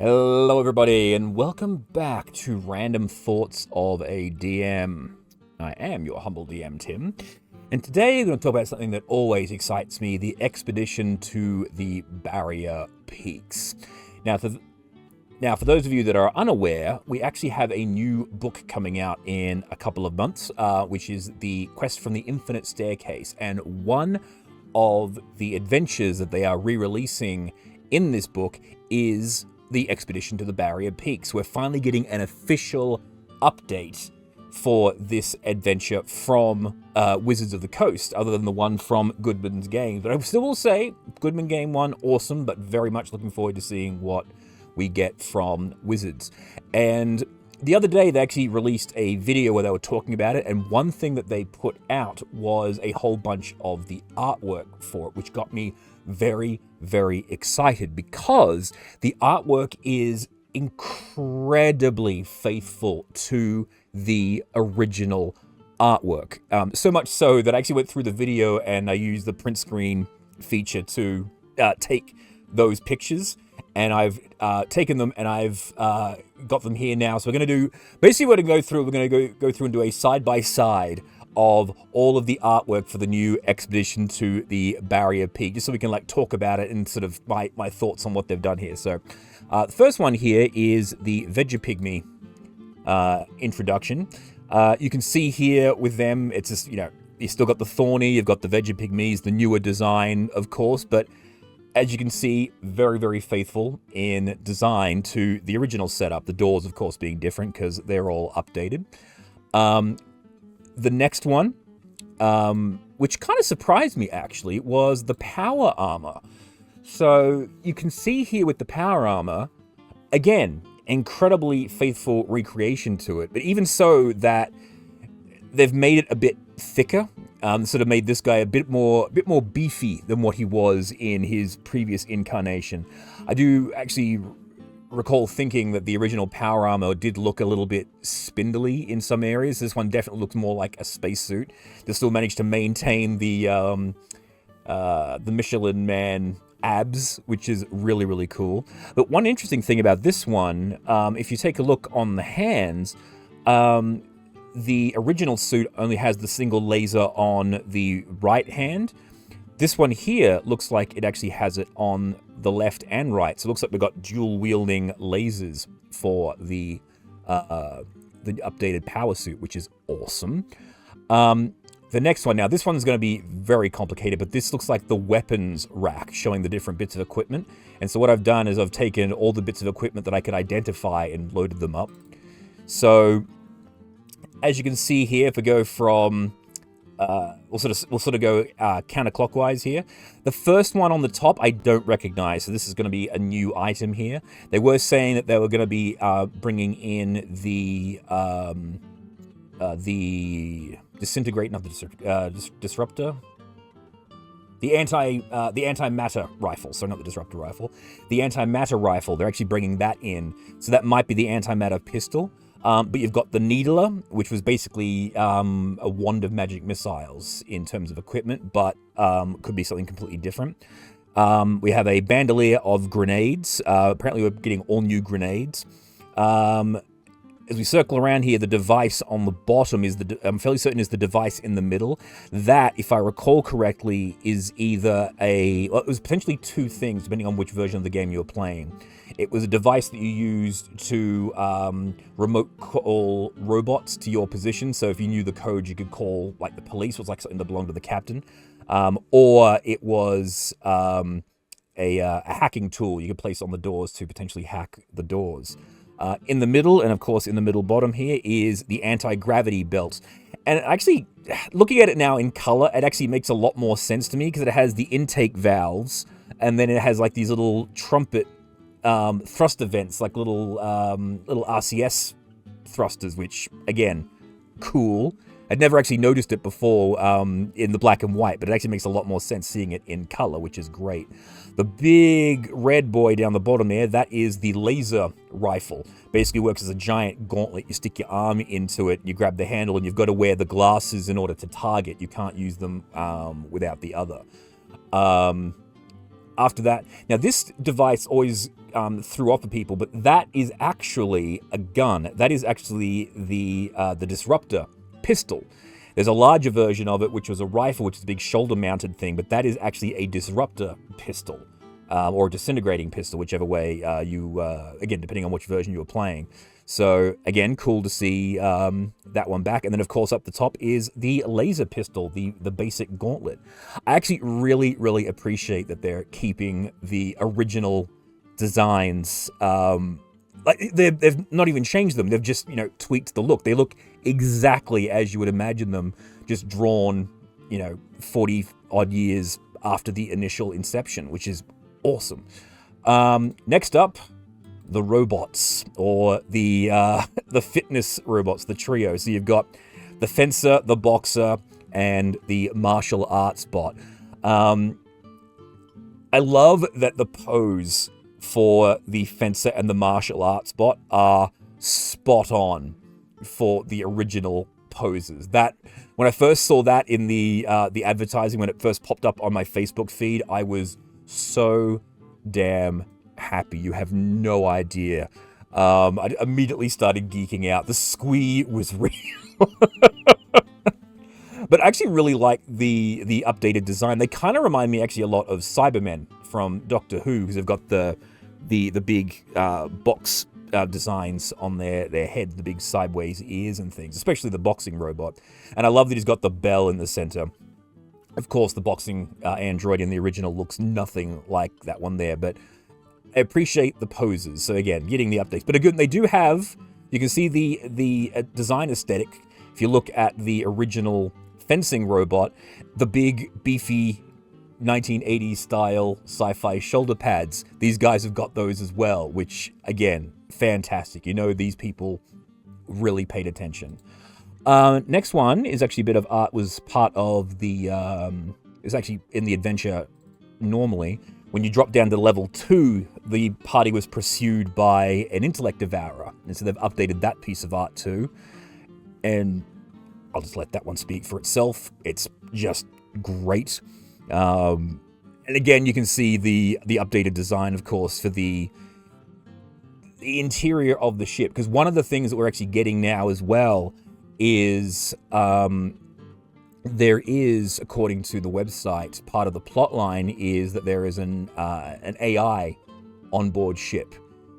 Hello everybody and welcome back to Random Thoughts of a DM. I am your humble DM, Tim, and today we're going to talk about something that always excites me, the expedition to the Barrier Peaks. Now for those of you that are unaware, we actually have a new book coming out in a couple of months, which is The Quest from the Infinite Staircase, and one of the adventures that they are re-releasing in this book is the expedition to the Barrier Peaks. We're finally getting an official update for this adventure from Wizards of the Coast, other than the one from Goodman's Game. But I still will say, Goodman Game 1, awesome, but very much looking forward to seeing what we get from Wizards. And the other day, they actually released a video where they were talking about it, and one thing that they put out was a whole bunch of the artwork for it, which got me very, very excited because the artwork is incredibly faithful to the original artwork. So much so that I actually went through the video and I used the print screen feature to take those pictures, and I've taken them and I've got them here now. So we're going to do, basically we're going to go through and do a side-by-side of all of the artwork for the new expedition to the Barrier Peak, just so we can talk about it and sort of my thoughts on what they've done here. So the first one here is the Vegapygmy introduction. You can see here with them, it's just, you still got the Thorny, you've got the Vegapygmies, the newer design, of course, but as you can see, very, very faithful in design to the original setup. The doors, of course, being different because they're all updated. The next one, which kind of surprised me actually, was the power armor. So you can see here with the power armor, again, incredibly faithful recreation to it, but even so that they've made it a bit thicker, sort of made this guy a bit more beefy than what he was in his previous incarnation. I do actually recall thinking that the original power armor did look a little bit spindly in some areas. This one definitely looks more like a spacesuit. They still managed to maintain the Michelin Man abs, which is really, really cool. But one interesting thing about this one, if you take a look on the hands, the original suit only has the single laser on the right hand. This one here looks like it actually has it on the left and right. So it looks like we've got dual wielding lasers for the updated power suit, which is awesome. The next one, now this one's going to be very complicated, but this looks like the weapons rack showing the different bits of equipment. And so what I've done is I've taken all the bits of equipment that I could identify and loaded them up. So as you can see here, if we go from we'll sort of go counterclockwise here. The first one on the top I don't recognize, so this is going to be a new item here. They were saying that they were going to be bringing in the disintegrate, not the disruptor, the antimatter rifle. So not the disruptor rifle, the antimatter rifle. They're actually bringing that in, so that might be the antimatter pistol. But you've got the Needler, which was basically a wand of magic missiles in terms of equipment, but could be something completely different. We have a bandolier of grenades. Apparently we're getting all new grenades. As we circle around here, the device on the bottom is I'm fairly certain is the device in the middle. That, if I recall correctly, is either it was potentially two things, depending on which version of the game you were playing. It was a device that you used to remote call robots to your position. So if you knew the code, you could call, like, the police, was like something that belonged to the captain. Or it was a hacking tool you could place on the doors to potentially hack the doors. In the middle, and of course in the middle bottom here, is the anti-gravity belt. And actually, looking at it now in color, it actually makes a lot more sense to me because it has the intake valves, and then it has like these little trumpet thruster vents, like little RCS thrusters, which, again, cool. I'd never actually noticed it before in the black and white, but it actually makes a lot more sense seeing it in color, which is great. The big red boy down the bottom there, that is the laser rifle. Basically works as a giant gauntlet. You stick your arm into it, you grab the handle, and you've got to wear the glasses in order to target. You can't use them without the other. After that, now this device always threw off of people, but that is actually a gun. That is actually the Disruptor pistol. There's a larger version of it, which was a rifle, which is a big shoulder-mounted thing, but that is actually a Disruptor pistol, or a disintegrating pistol, whichever way again, depending on which version you were playing. So, again, cool to see that one back. And then, of course, up the top is the laser pistol, the basic gauntlet. I actually really, really appreciate that they're keeping the original designs. Like they've not even changed them. They've just, tweaked the look. They look exactly as you would imagine them, just drawn, 40-odd years after the initial inception, which is awesome. Next up, the robots, or the fitness robots, the trio. So you've got the fencer, the boxer, and the martial arts bot. I love that the pose for the fencer and the martial arts bot are spot on for the original poses. That, when I first saw that in the advertising, when it first popped up on my Facebook feed, I was so damn happy. You have no idea. I immediately started geeking out. The squee was real. But I actually really like the updated design. They kind of remind me actually a lot of Cybermen from Doctor Who, because they've got the big box designs on their head, the big sideways ears and things, especially the boxing robot. And I love that he's got the bell in the center. Of course, the boxing android in the original looks nothing like that one there, but I appreciate the poses. So again, getting the updates. But again, they do have, you can see the design aesthetic. If you look at the original fencing robot, the big, beefy 1980s style sci-fi shoulder pads, these guys have got those as well, which, again, fantastic. These people really paid attention. Next one is actually a bit of art, was part of the, it's actually in the adventure normally. When you drop down to level 2, the party was pursued by an intellect devourer. And so they've updated that piece of art too. And I'll just let that one speak for itself. It's just great. And again, you can see the updated design, of course, for the interior of the ship. Because one of the things that we're actually getting now as well is there is, according to the website, part of the plot line is that there is an AI onboard ship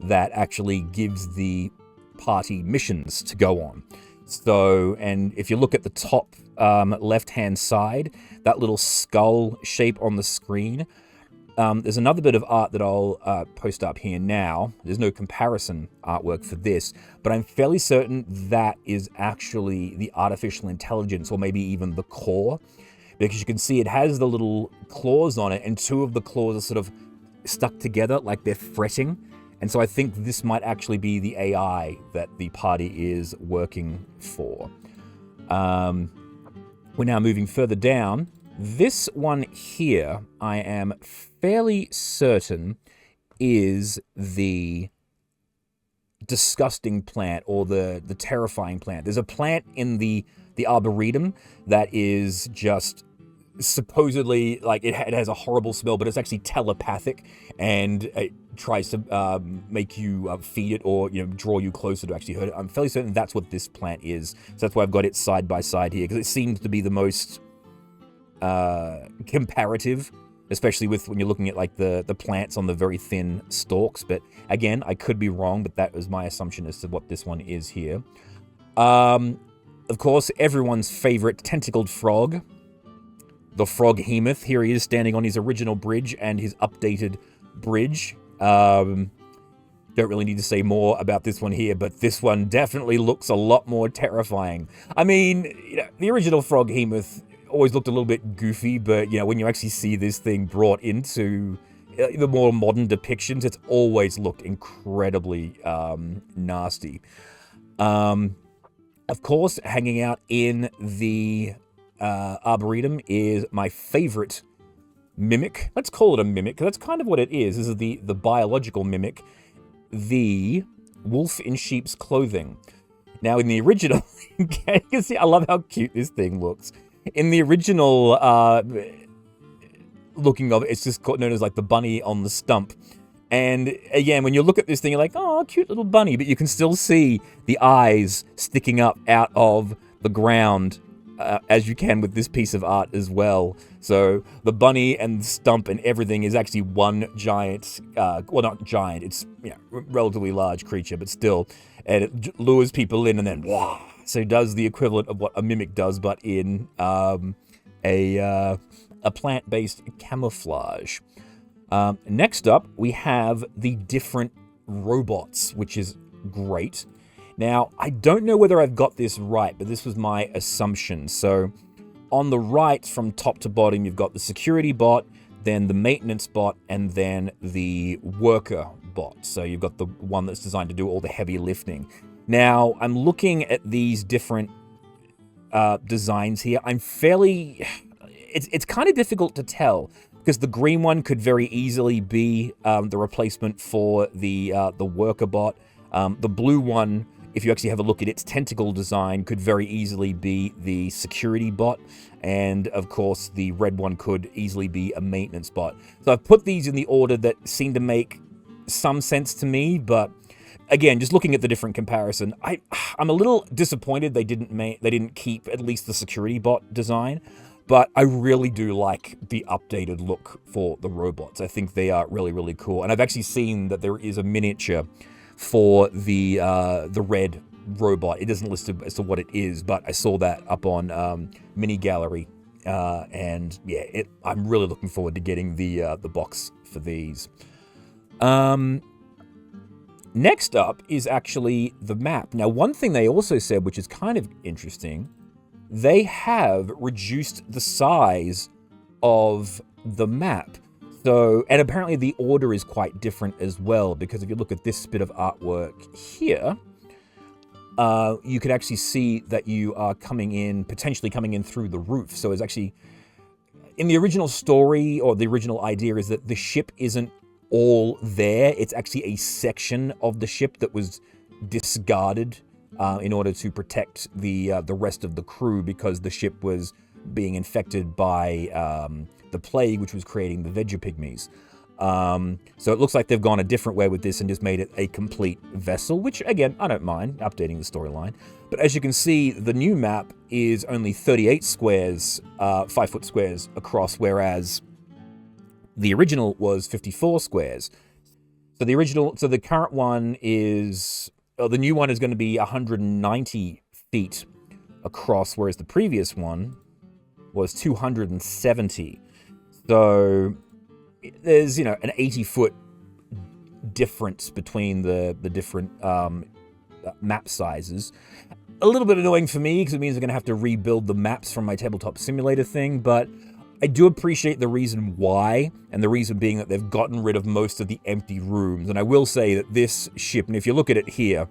that actually gives the party missions to go on. So, and if you look at the top left-hand side, that little skull shape on the screen, there's another bit of art that I'll post up here now. There's no comparison artwork for this, but I'm fairly certain that is actually the artificial intelligence, or maybe even the core, because you can see it has the little claws on it, and two of the claws are sort of stuck together like they're fretting. And so I think this might actually be the AI that the party is working for. We're now moving further down. This one here, I am fairly certain, is the disgusting plant, or the terrifying plant. There's a plant in the Arboretum that is just supposedly, like, it has a horrible smell, but it's actually telepathic, and it tries to make you feed it, or draw you closer to actually hurt it. I'm fairly certain that's what this plant is. So that's why I've got it side by side here, because it seems to be the most comparative, especially with when you're looking at like the plants on the very thin stalks. But again, I could be wrong, but that was my assumption as to what this one is here. Of course, everyone's favorite tentacled frog, the Froghemoth. Here he is standing on his original bridge and his updated bridge. Don't really need to say more about this one here, but this one definitely looks a lot more terrifying. I mean, the original Froghemoth always looked a little bit goofy, but when you actually see this thing brought into the more modern depictions, it's always looked incredibly nasty. Of course, hanging out in the Arboretum is my favorite mimic. Let's call it a mimic, because that's kind of what it is. This is the biological mimic, the wolf in sheep's clothing. Now, in the original, you can see, I love how cute this thing looks. In the original looking of it, it's just known as like the bunny on the stump. And again, when you look at this thing, you're like, oh, cute little bunny, but you can still see the eyes sticking up out of the ground, as you can with this piece of art as well. So the bunny and the stump and everything is actually one giant, well, not giant, it's, you know, relatively large creature, but still, and it lures people in and then, wow. So it does the equivalent of what a mimic does, but in a plant-based camouflage. Next up, we have the different robots, which is great. Now, I don't know whether I've got this right, but this was my assumption. So on the right, from top to bottom, you've got the security bot, then the maintenance bot, and then the worker bot. So you've got the one that's designed to do all the heavy lifting. Now, I'm looking at these different designs here. It's kind of difficult to tell, because the green one could very easily be the replacement for the worker bot. The blue one, if you actually have a look at its tentacle design, could very easily be the security bot. And of course, the red one could easily be a maintenance bot. So I've put these in the order that seem to make some sense to me, but again, just looking at the different comparison, I'm a little disappointed they didn't keep at least the security bot design. But I really do like the updated look for the robots. I think they are really, really cool. And I've actually seen that there is a miniature for the red robot. It doesn't list as to what it is, but I saw that up on Mini Gallery. And yeah, I'm really looking forward to getting the box for these. Next up is actually the map. Now, one thing they also said, which is kind of interesting, they have reduced the size of the map. So, and apparently the order is quite different as well, because if you look at this bit of artwork here, you could actually see that you are potentially coming in through the roof. So it's actually, in the original story, or the original idea is that the ship isn't all there. It's actually a section of the ship that was discarded in order to protect the rest of the crew, because the ship was being infected by the plague, which was creating the Vegapygmies. So it looks like they've gone a different way with this and just made it a complete vessel, which, again, I don't mind updating the storyline. But as you can see, the new map is only 38 squares, 5-foot squares across, whereas the original was 54 squares. So the current one is... the new one is going to be 190 feet across, whereas the previous one was 270. So there's, an 80-foot difference between the different map sizes. A little bit annoying for me, because it means I'm going to have to rebuild the maps from my Tabletop Simulator thing, but I do appreciate the reason why, and the reason being that they've gotten rid of most of the empty rooms. And I will say that this ship, and if you look at it here,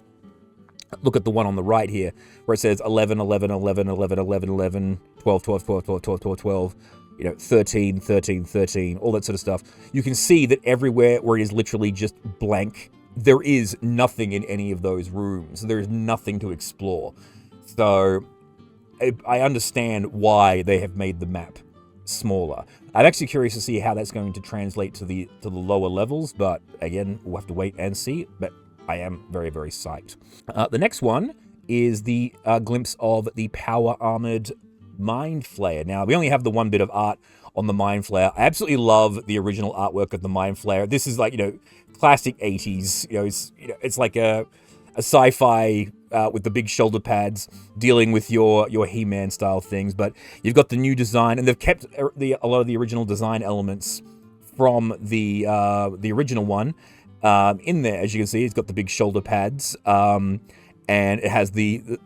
look at the one on the right here, where it says 11, 11, 11, 11, 11, 11, 12, 12, 12, 12, 12, 12, 12, 13, 13, 13, all that sort of stuff. You can see that everywhere where it is literally just blank, there is nothing in any of those rooms. There is nothing to explore. So I understand why they have made the map smaller. I'm actually curious to see how that's going to translate to the lower levels, but again, we'll have to wait and see. But I am very, very psyched. The next one is the glimpse of the power armored Mind Flayer. Now, we only have the one bit of art on the Mind Flayer. I absolutely love the original artwork of the Mind Flayer. This is like, classic 80s. It's like a sci-fi with the big shoulder pads, dealing with your He-Man style things. But you've got the new design, and they've kept a lot of the original design elements from the original one in there. As you can see, it's got the big shoulder pads, and it has the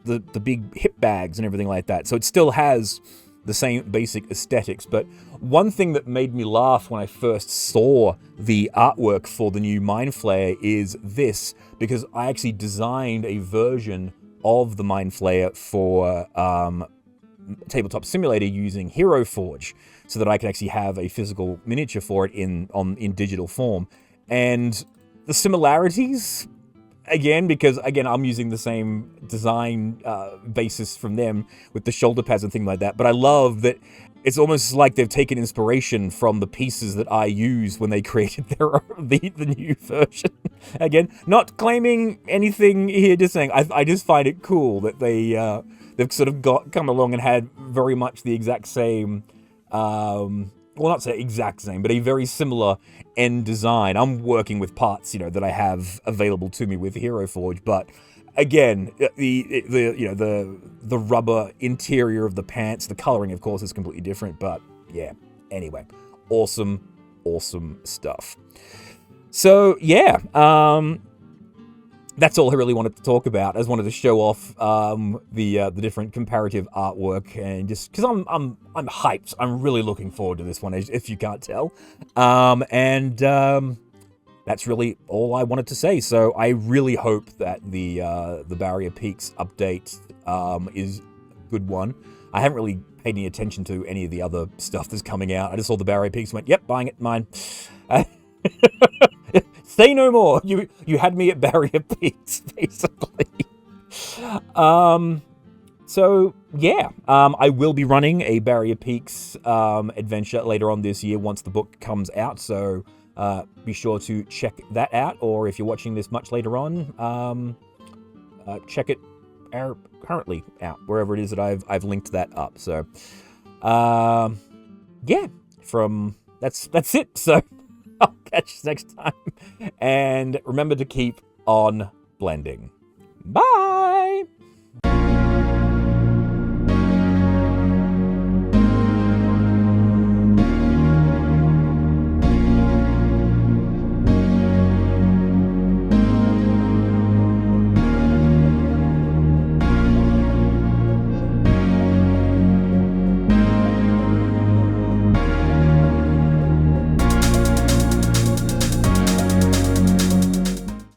big hip bags and everything like that. So it still has the same basic aesthetics. But one thing that made me laugh when I first saw the artwork for the new Mind Flayer is this, because I actually designed a version of the Mind Flayer for Tabletop Simulator using Hero Forge, so that I could actually have a physical miniature for it in digital form. And the similarities, again, because I'm using the same design basis from them with the shoulder pads and things like that. But I love that it's almost like they've taken inspiration from the pieces that I used when they created the new version. Again, not claiming anything here, just saying I just find it cool that they've sort of come along and had very much the exact same, well, not say exact same, but a very similar end design. I'm working with parts, that I have available to me with Hero Forge, but again, the rubber interior of the pants, the coloring, of course, is completely different. But yeah, anyway, awesome stuff. So yeah, that's all I really wanted to talk about. I just wanted to show off the different comparative artwork, and just because I'm hyped. I'm really looking forward to this one, if you can't tell. That's really all I wanted to say. So I really hope that the Barrier Peaks update is a good one. I haven't really paid any attention to any of the other stuff that's coming out. I just saw the Barrier Peaks and went, yep, buying it, mine. Say no more. You had me at Barrier Peaks, basically. So yeah, I will be running a Barrier Peaks adventure later on this year once the book comes out. So be sure to check that out, or if you're watching this much later on, check it currently out wherever it is that I've linked that up. So, yeah, that's it. So I'll catch you next time, and remember to keep on blending. Bye.